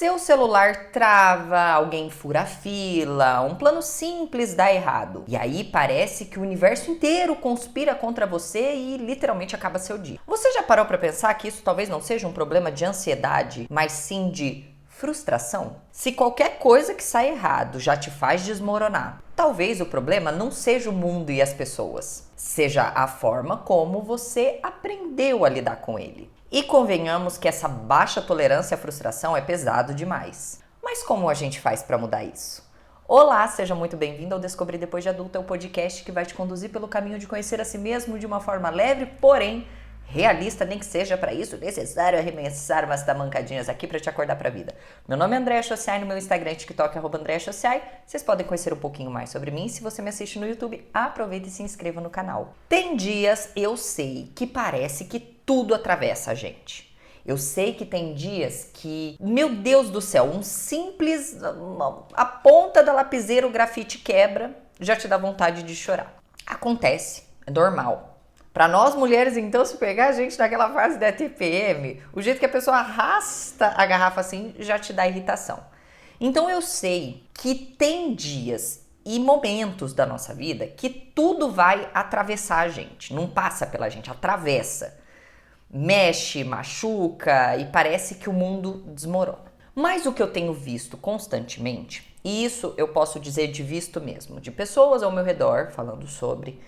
Seu celular trava, alguém fura a fila, um plano simples dá errado. E aí parece que o universo inteiro conspira contra você e literalmente acaba seu dia. Você já parou para pensar que isso talvez não seja um problema de ansiedade, mas sim de frustração? Se qualquer coisa que sai errado já te faz desmoronar, talvez o problema não seja o mundo e as pessoas, seja a forma como você aprendeu a lidar com ele. E convenhamos que essa baixa tolerância à frustração é pesado demais. Mas como a gente faz para mudar isso? Olá, seja muito bem-vindo ao Descobrir Depois de Adulto, o podcast que vai te conduzir pelo caminho de conhecer a si mesmo de uma forma leve, porém realista, nem que seja para isso necessário arremessar umas tamancadinhas aqui para te acordar para a vida. Meu nome é Andréa Chaussai, no meu Instagram e TikTok é @AndréaChaussai. Vocês podem conhecer um pouquinho mais sobre mim. Se você me assiste no YouTube, aproveita e se inscreva no canal. Tem dias, eu sei, que parece que tudo atravessa a gente. Eu sei que tem dias que, meu Deus do céu, a ponta da lapiseira, o grafite quebra, já te dá vontade de chorar. Acontece, é normal. Para nós mulheres, então, se pegar a gente naquela fase da TPM, o jeito que a pessoa arrasta a garrafa assim já te dá irritação. Então eu sei que tem dias e momentos da nossa vida que tudo vai atravessar a gente, não passa pela gente, atravessa. Mexe, machuca e parece que o mundo desmorona. Mas o que eu tenho visto constantemente, e isso eu posso dizer de visto mesmo, de pessoas ao meu redor falando sobre,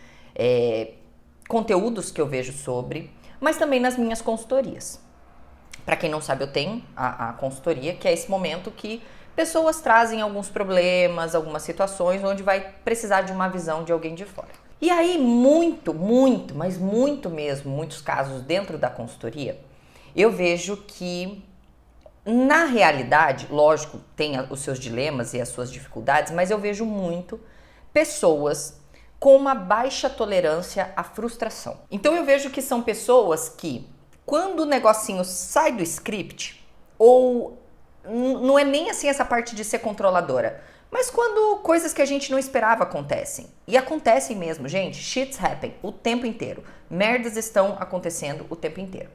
conteúdos que eu vejo sobre, mas também nas minhas consultorias. Para quem não sabe, eu tenho a consultoria, que é esse momento que pessoas trazem alguns problemas, algumas situações onde vai precisar de uma visão de alguém de fora. E aí, mas muito mesmo, muitos casos dentro da consultoria, eu vejo que, na realidade, lógico, tem os seus dilemas e as suas dificuldades, mas eu vejo muito pessoas com uma baixa tolerância à frustração. Então eu vejo que são pessoas que, quando o negocinho sai do script, ou não é nem assim essa parte de ser controladora, mas quando coisas que a gente não esperava acontecem. E acontecem mesmo, gente. Shit's happen o tempo inteiro. Merdas estão acontecendo o tempo inteiro.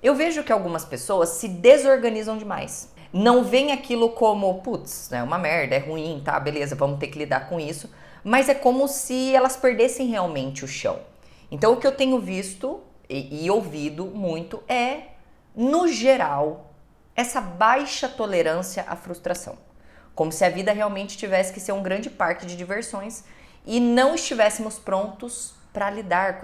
Eu vejo que algumas pessoas se desorganizam demais. Não veem aquilo como, putz, é uma merda, é ruim, tá, beleza, vamos ter que lidar com isso. Mas é como se elas perdessem realmente o chão. Então o que eu tenho visto e ouvido muito é, no geral, essa baixa tolerância à frustração. Como se a vida realmente tivesse que ser um grande parque de diversões e não estivéssemos prontos para lidar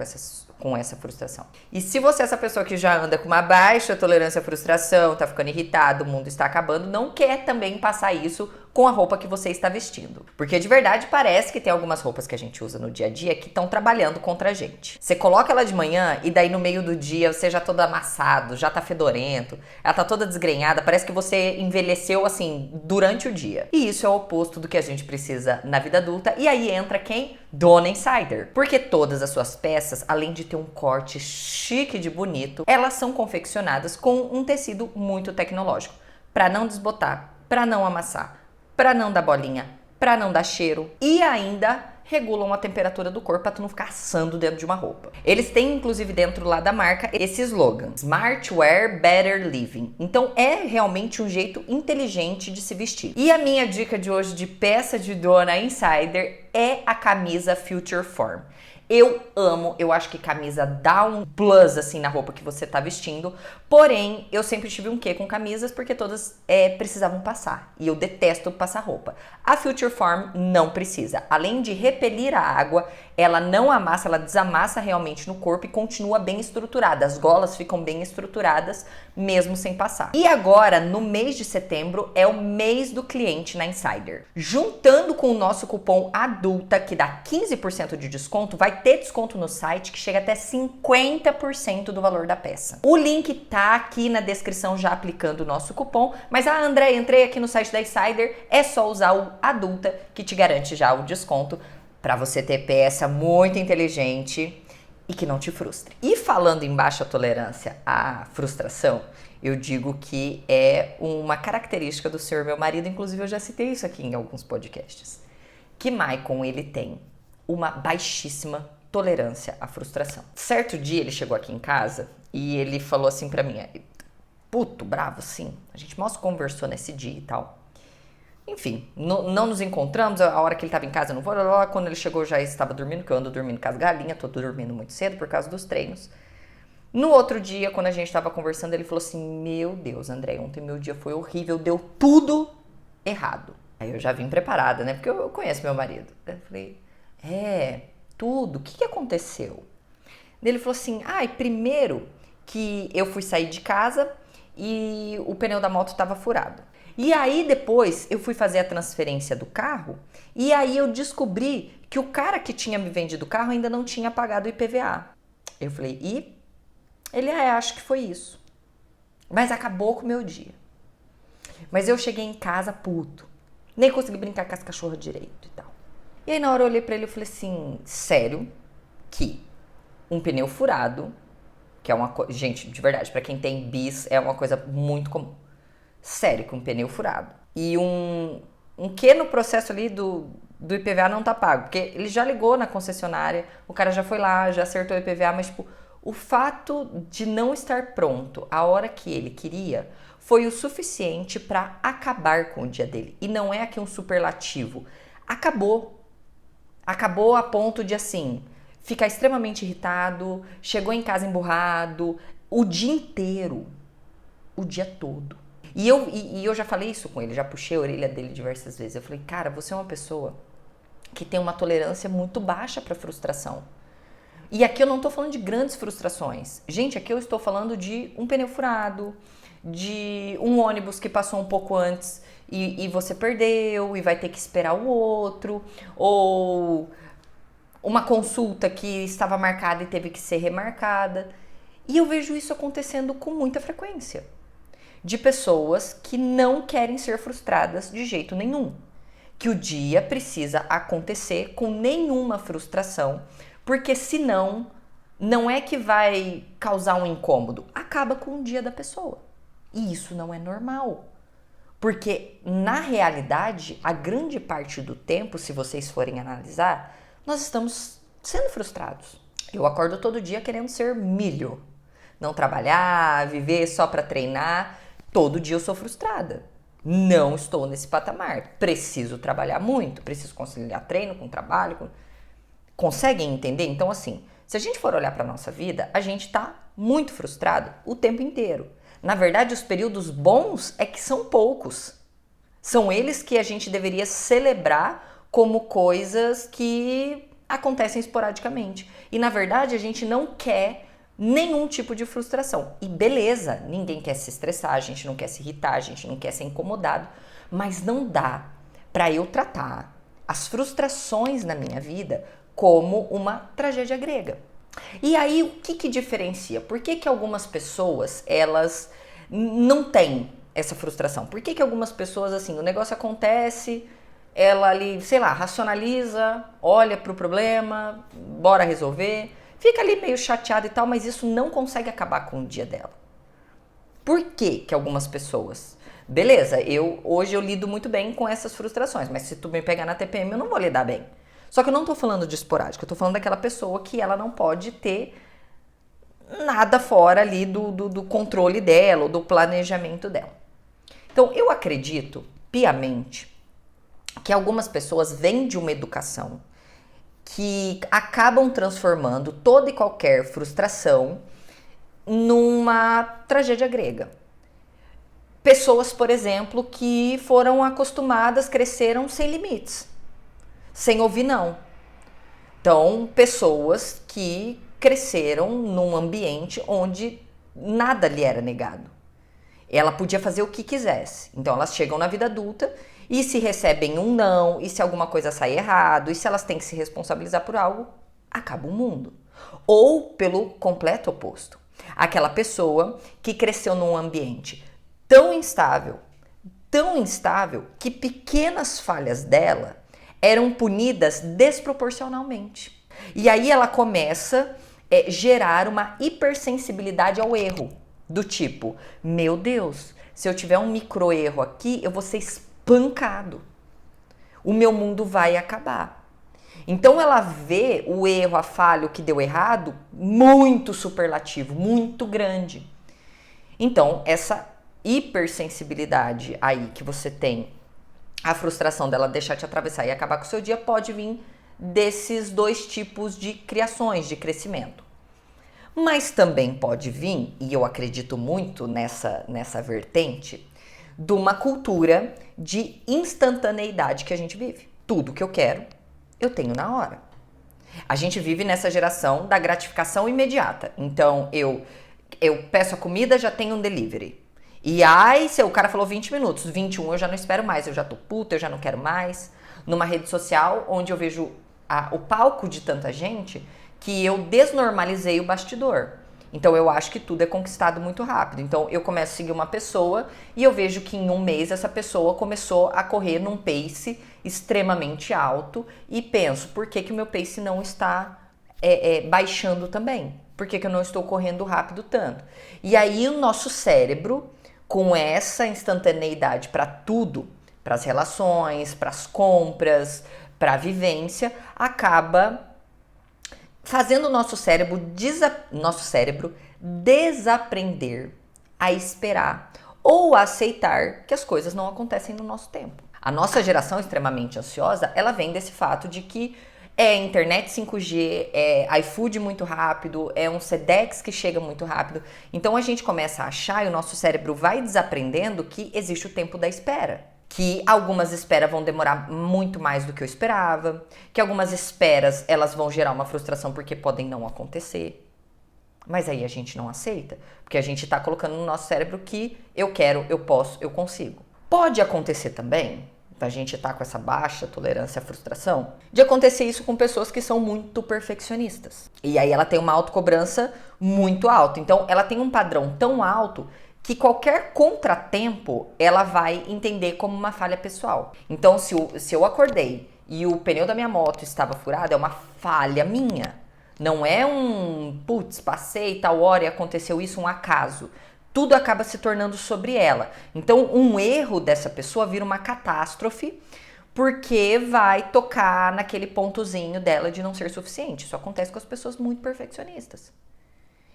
com essa frustração. E se você é essa pessoa que já anda com uma baixa tolerância à frustração, tá ficando irritado, o mundo está acabando, não quer também passar isso com a roupa que você está vestindo. Porque de verdade parece que tem algumas roupas que a gente usa no dia a dia que estão trabalhando contra a gente. Você coloca ela de manhã e daí no meio do dia você já todo amassado, já tá fedorento, ela tá toda desgrenhada, parece que você envelheceu assim durante o dia. E isso é o oposto do que a gente precisa na vida adulta. E aí entra quem? Dona Insider. Porque todas as suas peças, além de ter um corte chique de bonito, elas são confeccionadas com um tecido muito tecnológico. Para não desbotar, para não amassar, para não dar bolinha, para não dar cheiro e ainda regulam a temperatura do corpo para tu não ficar assando dentro de uma roupa. Eles têm inclusive dentro lá da marca esse slogan: Smart Wear, Better Living. Então é realmente um jeito inteligente de se vestir. E a minha dica de hoje de peça de Dona Insider é a camisa Future Form. Eu amo, eu acho que camisa dá um plus assim na roupa que você tá vestindo, porém eu sempre tive um quê com camisas porque todas precisavam passar e eu detesto passar roupa. A Future Form não precisa, além de repelir a água, ela não amassa, ela desamassa realmente no corpo e continua bem estruturada, as golas ficam bem estruturadas mesmo sem passar. E agora, no mês de setembro, é o mês do cliente na Insider. Juntando com o nosso cupom ADULTA, que dá 15% de desconto, vai ter desconto no site que chega até 50% do valor da peça. O link tá aqui na descrição já aplicando o nosso cupom, mas André, entrei aqui no site da Insider, é só usar o ADULTA que te garante já o desconto para você ter peça muito inteligente e que não te frustre. E falando em baixa tolerância à frustração, eu digo que é uma característica do senhor meu marido, inclusive eu já citei isso aqui em alguns podcasts, que Maicon ele tem uma baixíssima tolerância à frustração. Certo dia ele chegou aqui em casa e ele falou assim pra mim: puto, bravo, assim. A gente mal se conversou nesse dia e tal. Enfim, não nos encontramos, a hora que ele estava em casa eu não vou, quando ele chegou eu já estava dormindo, que eu ando dormindo com as galinhas, tô dormindo muito cedo por causa dos treinos. No outro dia, quando a gente estava conversando, ele falou assim, meu Deus, André, ontem meu dia foi horrível, deu tudo errado. Aí eu já vim preparada, né, porque eu conheço meu marido. Eu falei, tudo, o que aconteceu? Ele falou assim, primeiro que eu fui sair de casa e o pneu da moto estava furado. E aí depois eu fui fazer a transferência do carro e aí eu descobri que o cara que tinha me vendido o carro ainda não tinha pagado o IPVA. Eu falei, e? Ele, acho que foi isso. Mas acabou com o meu dia. Mas eu cheguei em casa puto. Nem consegui brincar com as cachorras direito e tal. E aí na hora eu olhei pra ele e falei assim, sério que um pneu furado, que é uma coisa... Gente, de verdade, pra quem tem bis é uma coisa muito comum. Sério, que um pneu furado. E um que no processo ali do IPVA não tá pago. Porque ele já ligou na concessionária, o cara já foi lá, já acertou o IPVA, mas tipo, o fato de não estar pronto a hora que ele queria foi o suficiente para acabar com o dia dele. E não é aqui um superlativo. Acabou. Acabou a ponto de, assim, ficar extremamente irritado, chegou em casa emburrado, o dia inteiro, o dia todo. E eu já falei isso com ele, já puxei a orelha dele diversas vezes. Eu falei, cara, você é uma pessoa que tem uma tolerância muito baixa para frustração. E aqui eu não tô falando de grandes frustrações. Gente, aqui eu estou falando de um pneu furado, de um ônibus que passou um pouco antes e você perdeu e vai ter que esperar o outro, ou uma consulta que estava marcada e teve que ser remarcada. E eu vejo isso acontecendo com muita frequência. De pessoas que não querem ser frustradas de jeito nenhum. Que o dia precisa acontecer com nenhuma frustração, porque senão não é que vai causar um incômodo, acaba com o dia da pessoa. E isso não é normal. Porque na realidade, a grande parte do tempo, se vocês forem analisar, nós estamos sendo frustrados. Eu acordo todo dia querendo ser milho. Não trabalhar, viver só para treinar. Todo dia eu sou frustrada. Não estou nesse patamar. Preciso trabalhar muito, preciso conciliar treino com trabalho. Conseguem entender? Então, assim, se a gente for olhar para a nossa vida, a gente está muito frustrado o tempo inteiro. Na verdade, os períodos bons é que são poucos. São eles que a gente deveria celebrar como coisas que acontecem esporadicamente. E, na verdade, a gente não quer nenhum tipo de frustração. E beleza, ninguém quer se estressar, a gente não quer se irritar, a gente não quer ser incomodado, mas não dá para eu tratar as frustrações na minha vida como uma tragédia grega. E aí, o que diferencia? Por que algumas pessoas, elas não têm essa frustração? Por que algumas pessoas, assim, o negócio acontece, ela ali, sei lá, racionaliza, olha pro problema, bora resolver, fica ali meio chateada e tal, mas isso não consegue acabar com o dia dela. Por que algumas pessoas... Beleza, hoje eu lido muito bem com essas frustrações, mas se tu me pegar na TPM eu não vou lidar bem. Só que eu não tô falando de esporádico, eu tô falando daquela pessoa que ela não pode ter nada fora ali do controle dela, ou do planejamento dela. Então eu acredito piamente que algumas pessoas vêm de uma educação que acabam transformando toda e qualquer frustração numa tragédia grega. Pessoas, por exemplo, que foram acostumadas, cresceram sem limites, sem ouvir não. Então, pessoas que cresceram num ambiente onde nada lhe era negado. Ela podia fazer o que quisesse. Então, elas chegam na vida adulta e se recebem um não, e se alguma coisa sai errado, e se elas têm que se responsabilizar por algo, acaba o mundo. Ou pelo completo oposto. Aquela pessoa que cresceu num ambiente tão instável, que pequenas falhas dela eram punidas desproporcionalmente. E aí ela começa a gerar uma hipersensibilidade ao erro. Do tipo, meu Deus, se eu tiver um micro erro aqui, eu vou ser espancado. O meu mundo vai acabar. Então ela vê o erro, a falha, o que deu errado, muito superlativo, muito grande. Então, essa hipersensibilidade aí que você tem, a frustração dela deixar te atravessar e acabar com o seu dia, pode vir desses dois tipos de criações, de crescimento. Mas também pode vir, e eu acredito muito nessa vertente, de uma cultura de instantaneidade que a gente vive. Tudo que eu quero, eu tenho na hora. A gente vive nessa geração da gratificação imediata. Então, eu peço a comida, já tenho um delivery. E aí, se o cara falou 20 minutos, 21 eu já não espero mais, eu já tô puta, eu já não quero mais. Numa rede social onde eu vejo o palco de tanta gente que eu desnormalizei o bastidor. Então eu acho que tudo é conquistado muito rápido. Então eu começo a seguir uma pessoa e eu vejo que em um mês essa pessoa começou a correr num pace extremamente alto e penso, por que que o meu pace não está baixando também? Por que que eu não estou correndo rápido tanto? E aí o nosso cérebro, com essa instantaneidade para tudo, para as relações, para as compras, para a vivência, acaba fazendo o nosso cérebro desaprender a esperar ou a aceitar que as coisas não acontecem no nosso tempo. A nossa geração extremamente ansiosa, ela vem desse fato de que é internet 5G, é iFood muito rápido, é um Sedex que chega muito rápido. Então a gente começa a achar e o nosso cérebro vai desaprendendo que existe o tempo da espera. Que algumas esperas vão demorar muito mais do que eu esperava, que algumas esperas elas vão gerar uma frustração porque podem não acontecer. Mas aí a gente não aceita, porque a gente tá colocando no nosso cérebro que eu quero, eu posso, eu consigo. Pode acontecer também, a gente tá com essa baixa tolerância à frustração, de acontecer isso com pessoas que são muito perfeccionistas. E aí ela tem uma autocobrança muito alta. Então ela tem um padrão tão alto que qualquer contratempo ela vai entender como uma falha pessoal. Então, se eu acordei e o pneu da minha moto estava furado, é uma falha minha. Não é putz, passei tal hora e aconteceu isso, um acaso. Tudo acaba se tornando sobre ela. Então, um erro dessa pessoa vira uma catástrofe porque vai tocar naquele pontozinho dela de não ser suficiente. Isso acontece com as pessoas muito perfeccionistas.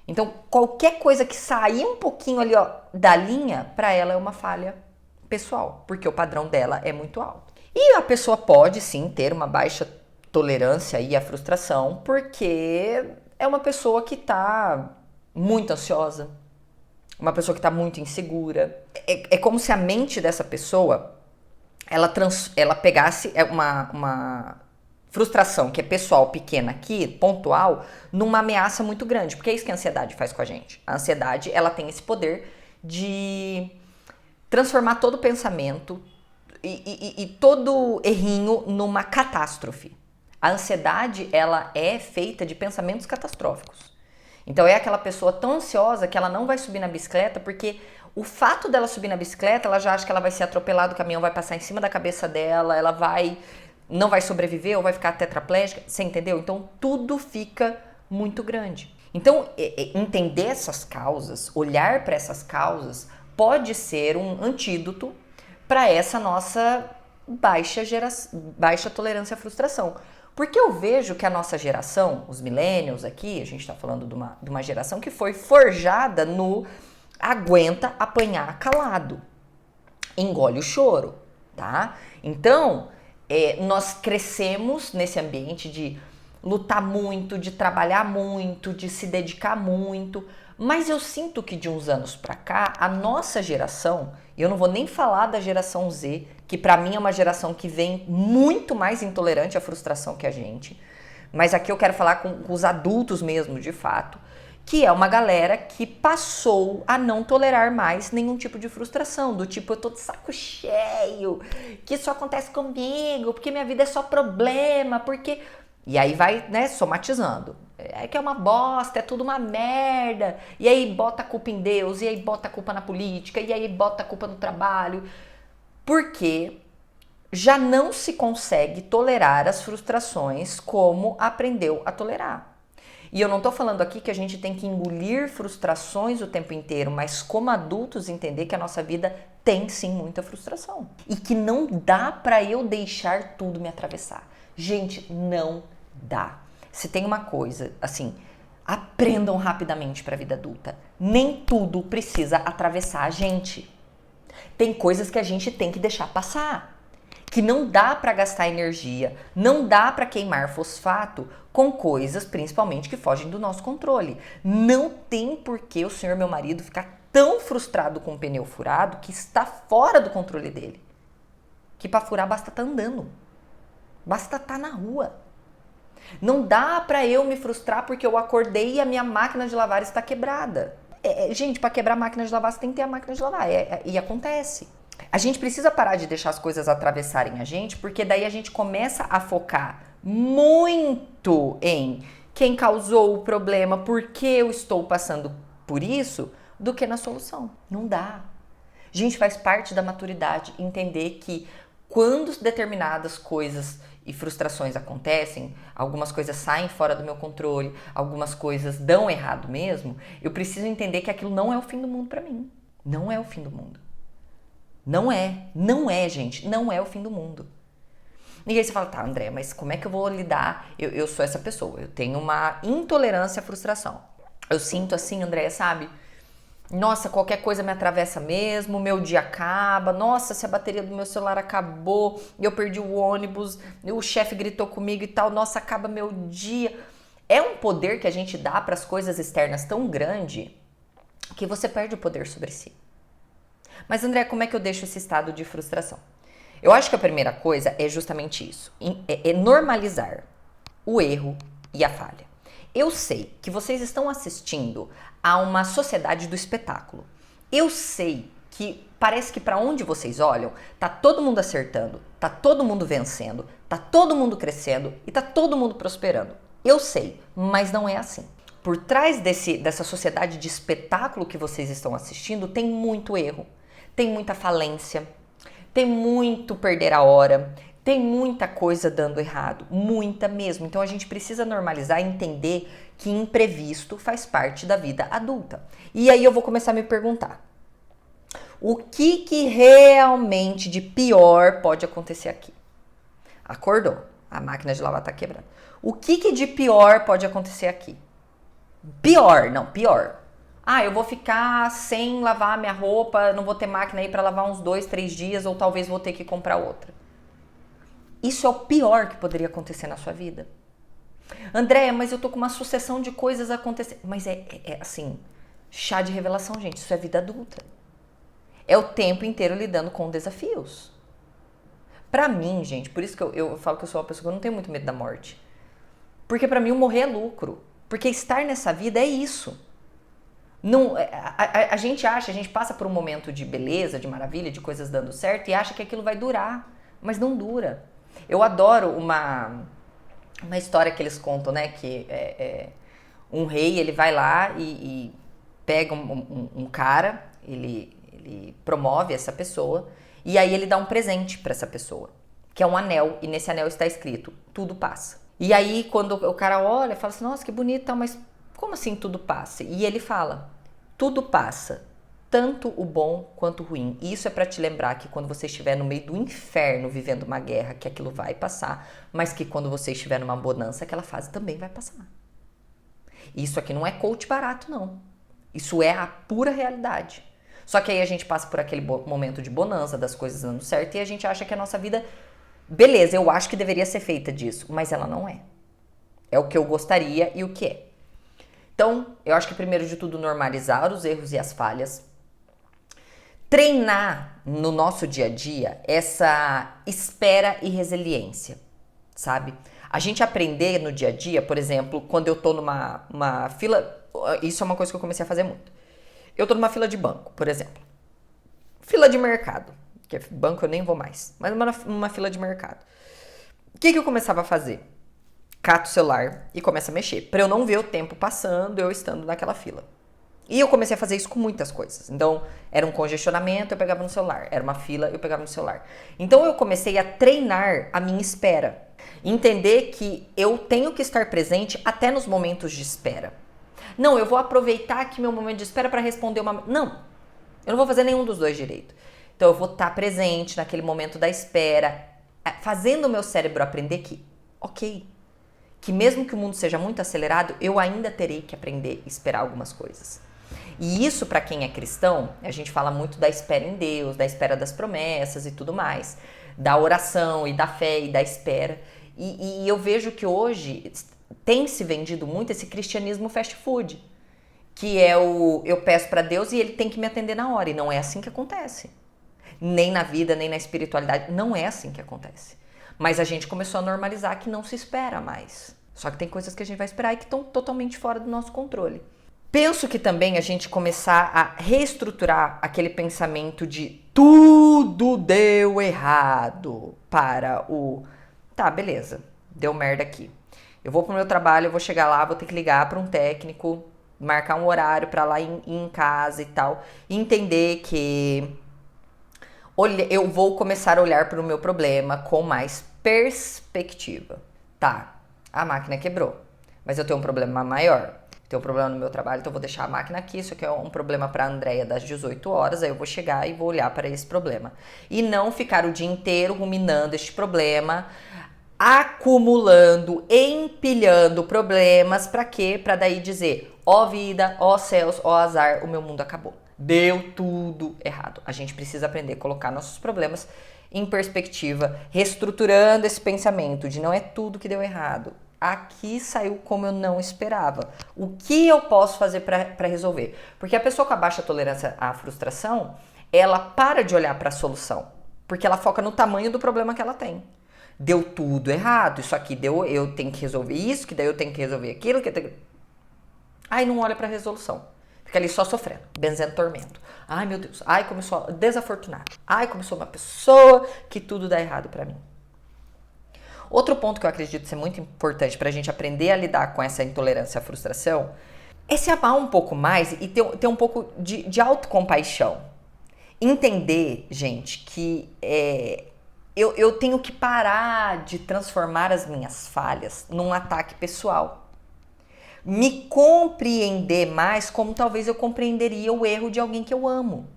Então, qualquer coisa que sair um pouquinho ali, ó, da linha, para ela é uma falha pessoal, porque o padrão dela é muito alto. E a pessoa pode, sim, ter uma baixa tolerância aí à frustração, porque é uma pessoa que tá muito ansiosa, uma pessoa que tá muito insegura. É como se a mente dessa pessoa, ela pegasse uma frustração que é pessoal, pequena aqui, pontual, numa ameaça muito grande, porque é isso que a ansiedade faz com a gente. A ansiedade, ela tem esse poder de transformar todo pensamento e todo errinho numa catástrofe. A ansiedade, ela é feita de pensamentos catastróficos. Então é aquela pessoa tão ansiosa que ela não vai subir na bicicleta porque o fato dela subir na bicicleta, ela já acha que ela vai ser atropelada, o caminhão vai passar em cima da cabeça dela, ela não vai sobreviver ou vai ficar tetraplégica, você entendeu? Então tudo fica muito grande. Então entender essas causas, olhar para essas causas, pode ser um antídoto para essa nossa baixa tolerância à frustração. Porque eu vejo que a nossa geração, os millennials aqui, a gente está falando de uma geração que foi forjada no aguenta apanhar calado, engole o choro, tá? Então, nós crescemos nesse ambiente de lutar muito, de trabalhar muito, de se dedicar muito, mas eu sinto que de uns anos pra cá, a nossa geração, e eu não vou nem falar da geração Z, que pra mim é uma geração que vem muito mais intolerante à frustração que a gente, mas aqui eu quero falar com os adultos mesmo, de fato, que é uma galera que passou a não tolerar mais nenhum tipo de frustração, do tipo, eu tô de saco cheio, que isso acontece comigo, porque minha vida é só problema, porque... E aí vai, né, somatizando. É que é uma bosta, é tudo uma merda. E aí bota a culpa em Deus, e aí bota a culpa na política, e aí bota a culpa no trabalho. Porque já não se consegue tolerar as frustrações como aprendeu a tolerar. E eu não tô falando aqui que a gente tem que engolir frustrações o tempo inteiro, mas como adultos entender que a nossa vida tem sim muita frustração. E que não dá pra eu deixar tudo me atravessar. Gente, não dá. Se tem uma coisa, assim, aprendam rapidamente pra vida adulta. Nem tudo precisa atravessar a gente. Tem coisas que a gente tem que deixar passar. Que não dá para gastar energia, não dá para queimar fosfato com coisas, principalmente, que fogem do nosso controle. Não tem por que o senhor, meu marido, ficar tão frustrado com o pneu furado que está fora do controle dele. Que para furar basta estar andando. Basta estar na rua. Não dá para eu me frustrar porque eu acordei e a minha máquina de lavar está quebrada. Gente, para quebrar a máquina de lavar, você tem que ter a máquina de lavar. E acontece. A gente precisa parar de deixar as coisas atravessarem a gente, porque daí a gente começa a focar muito em quem causou o problema, por que eu estou passando por isso, do que na solução. Não dá. Gente, faz parte da maturidade entender que quando determinadas coisas e frustrações acontecem, algumas coisas saem fora do meu controle, algumas coisas dão errado mesmo, eu preciso entender que aquilo não é o fim do mundo pra mim. Não é o fim do mundo. Não é, gente, não é o fim do mundo. E aí você fala, tá, André, mas como é que eu vou lidar? Eu sou essa pessoa, eu tenho uma intolerância à frustração. Eu sinto assim, André, sabe? Nossa, qualquer coisa me atravessa mesmo, meu dia acaba, nossa, se a bateria do meu celular acabou, eu perdi o ônibus, o chefe gritou comigo e tal, nossa, acaba meu dia. É um poder que a gente dá para as coisas externas tão grande que você perde o poder sobre si. Mas, André, como é que eu deixo esse estado de frustração? Eu acho que a primeira coisa é justamente isso, é normalizar o erro e a falha. Eu sei que vocês estão assistindo a uma sociedade do espetáculo. Eu sei que parece que para onde vocês olham, tá todo mundo acertando, tá todo mundo vencendo, tá todo mundo crescendo e tá todo mundo prosperando. Eu sei, mas não é assim. Por trás dessa sociedade de espetáculo que vocês estão assistindo, tem muito erro, tem muita falência, tem muito perder a hora, tem muita coisa dando errado, muita mesmo. Então a gente precisa normalizar e entender que imprevisto faz parte da vida adulta. E aí eu vou começar a me perguntar, o que realmente de pior pode acontecer aqui? Acordou, a máquina de lavar tá quebrada. O que de pior pode acontecer aqui? Pior. Ah, eu vou ficar sem lavar minha roupa, não vou ter máquina aí para lavar uns 2, 3 dias, ou talvez vou ter que comprar outra. Isso é o pior que poderia acontecer na sua vida. Andréia, mas eu tô com uma sucessão de coisas acontecendo. Mas é assim, chá de revelação, gente, isso é vida adulta. É o tempo inteiro lidando com desafios. Pra mim, gente, por isso que eu falo que eu sou uma pessoa que eu não tenho muito medo da morte. Porque pra mim o morrer é lucro. Porque estar nessa vida é isso. Não, a gente acha, a gente passa por um momento de beleza, de maravilha, de coisas dando certo e acha que aquilo vai durar, mas não dura. Eu adoro uma história que eles contam, né, que um rei, ele vai lá e pega um cara, ele promove essa pessoa e aí ele dá um presente para essa pessoa, que é um anel, e nesse anel está escrito, tudo passa. E aí quando o cara olha, fala assim, nossa, que bonito, mas como assim tudo passa? E ele fala, tudo passa, tanto o bom quanto o ruim. E isso é para te lembrar que quando você estiver no meio do inferno vivendo uma guerra, que aquilo vai passar, mas que quando você estiver numa bonança, aquela fase também vai passar. Isso aqui não é coach barato, não. Isso é a pura realidade. Só que aí a gente passa por aquele momento de bonança, das coisas dando certo, e a gente acha que a nossa vida, beleza, eu acho que deveria ser feita disso, mas ela não é. É o que eu gostaria e o que é. Então, eu acho que primeiro de tudo normalizar os erros e as falhas. Treinar no nosso dia a dia essa espera e resiliência, sabe? A gente aprender no dia a dia, por exemplo, quando eu tô numa fila, isso é uma coisa que eu comecei a fazer muito. Eu tô numa fila de banco, por exemplo. Fila de mercado, que banco eu nem vou mais, mas numa fila de mercado. O que eu começava a fazer? Cato o celular e começo a mexer, para eu não ver o tempo passando, eu estando naquela fila. E eu comecei a fazer isso com muitas coisas. Então, era um congestionamento, eu pegava no celular. Era uma fila, eu pegava no celular. Então, eu comecei a treinar a minha espera. Entender que eu tenho que estar presente até nos momentos de espera. Não, eu vou aproveitar aqui meu momento de espera para responder uma... Não, eu não vou fazer nenhum dos dois direito. Então, eu vou estar presente naquele momento da espera, fazendo o meu cérebro aprender que, ok, que mesmo que o mundo seja muito acelerado, eu ainda terei que aprender a esperar algumas coisas. E isso, para quem é cristão, a gente fala muito da espera em Deus, da espera das promessas e tudo mais, da oração e da fé e da espera. E eu vejo que hoje tem se vendido muito esse cristianismo fast food, que é o eu peço para Deus e ele tem que me atender na hora. E não é assim que acontece. Nem na vida, nem na espiritualidade. Não é assim que acontece. Mas a gente começou a normalizar que não se espera mais. Só que tem coisas que a gente vai esperar e que estão totalmente fora do nosso controle. Penso que também a gente começar a reestruturar aquele pensamento de tudo deu errado para o... Tá, beleza, deu merda aqui. Eu vou pro meu trabalho, eu vou chegar lá, vou ter que ligar para um técnico, marcar um horário para lá ir em casa e tal. E entender que eu vou começar a olhar para o meu problema com mais perspectiva. Tá, a máquina quebrou, mas eu tenho um problema maior. Tenho um problema no meu trabalho, então eu vou deixar a máquina aqui. Isso aqui é um problema para a Andréia das 18 horas. Aí eu vou chegar e vou olhar para esse problema. E não ficar o dia inteiro ruminando este problema, acumulando, empilhando problemas. Para quê? Para daí dizer, ó vida, ó céus, ó azar, o meu mundo acabou. Deu tudo errado. A gente precisa aprender a colocar nossos problemas em perspectiva, reestruturando esse pensamento de não é tudo que deu errado. Aqui saiu como eu não esperava. O que eu posso fazer para resolver? Porque a pessoa com a baixa tolerância à frustração, ela para de olhar para a solução, porque ela foca no tamanho do problema que ela tem. Deu tudo errado, isso aqui deu, eu tenho que resolver isso, que daí eu tenho que resolver aquilo, Aí não olha para a resolução. Fica ali só sofrendo, benzendo tormento. Ai, meu Deus. Ai, como eu sou desafortunado. Ai, como eu sou uma pessoa que tudo dá errado para mim. Outro ponto que eu acredito ser muito importante para a gente aprender a lidar com essa intolerância à frustração é se amar um pouco mais e ter um pouco de autocompaixão. Entender, gente, que eu tenho que parar de transformar as minhas falhas num ataque pessoal. Me compreender mais como talvez eu compreenderia o erro de alguém que eu amo.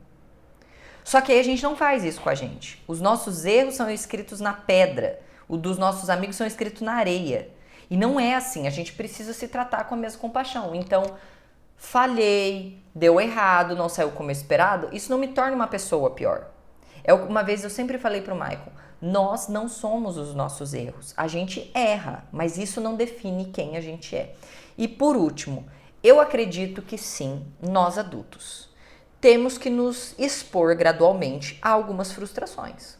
Só que aí a gente não faz isso com a gente. Os nossos erros são escritos na pedra. O dos nossos amigos são escritos na areia. E não é assim, a gente precisa se tratar com a mesma compaixão. Então, falhei, deu errado, não saiu como esperado, isso não me torna uma pessoa pior. Uma vez eu sempre falei pro Michael, nós não somos os nossos erros. A gente erra, mas isso não define quem a gente é. E por último, eu acredito que sim, nós adultos temos que nos expor gradualmente a algumas frustrações.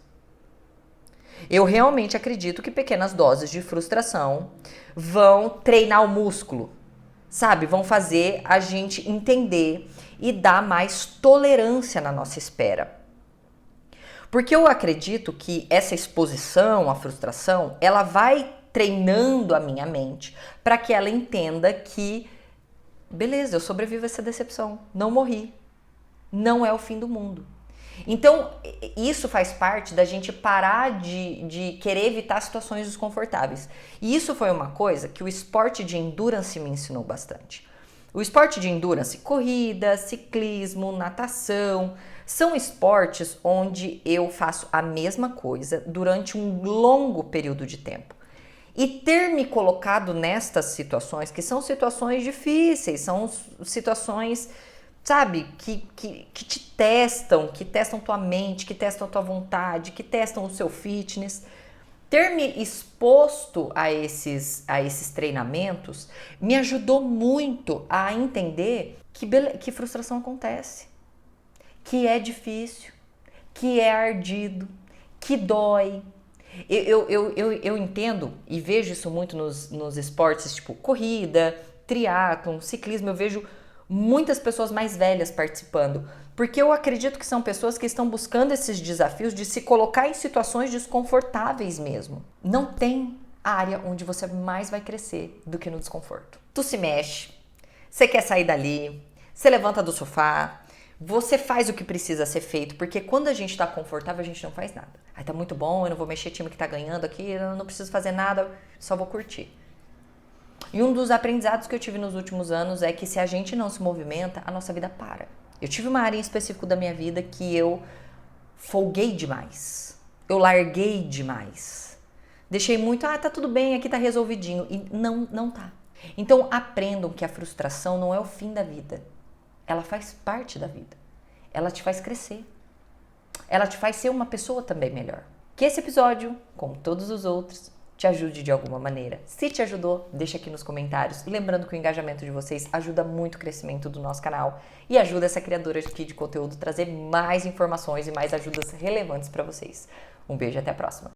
Eu realmente acredito que pequenas doses de frustração vão treinar o músculo, sabe? Vão fazer a gente entender e dar mais tolerância na nossa espera. Porque eu acredito que essa exposição à frustração, ela vai treinando a minha mente para que ela entenda que, beleza, eu sobrevivo a essa decepção, não morri, não é o fim do mundo. Então, isso faz parte da gente parar de querer evitar situações desconfortáveis. E isso foi uma coisa que o esporte de endurance me ensinou bastante. O esporte de endurance, corrida, ciclismo, natação, são esportes onde eu faço a mesma coisa durante um longo período de tempo. E ter me colocado nestas situações, que são situações difíceis, são situações, sabe, que te testam, que testam tua mente, que testam tua vontade, que testam o seu fitness. Ter me exposto a esses treinamentos me ajudou muito a entender que frustração acontece, que é difícil, que é ardido, que dói. Eu entendo e vejo isso muito nos esportes, tipo corrida, triatlon, ciclismo. Eu vejo muitas pessoas mais velhas participando, porque eu acredito que são pessoas que estão buscando esses desafios de se colocar em situações desconfortáveis mesmo. Não tem área onde você mais vai crescer do que no desconforto. Tu se mexe, você quer sair dali, você levanta do sofá, você faz o que precisa ser feito, porque quando a gente tá confortável, a gente não faz nada. Aí tá muito bom, eu não vou mexer time que tá ganhando aqui, eu não preciso fazer nada, só vou curtir. E um dos aprendizados que eu tive nos últimos anos é que se a gente não se movimenta, a nossa vida para. Eu tive uma área em específico da minha vida que eu folguei demais. Eu larguei demais. Deixei muito, tá tudo bem, aqui tá resolvidinho. E não tá. Então aprendam que a frustração não é o fim da vida. ela faz parte da vida. Ela te faz crescer. Ela te faz ser uma pessoa também melhor. Que esse episódio, como todos os outros, te ajude de alguma maneira. Se te ajudou, deixa aqui nos comentários. Lembrando que o engajamento de vocês ajuda muito o crescimento do nosso canal e ajuda essa criadora aqui de conteúdo a trazer mais informações e mais ajudas relevantes para vocês. Um beijo e até a próxima.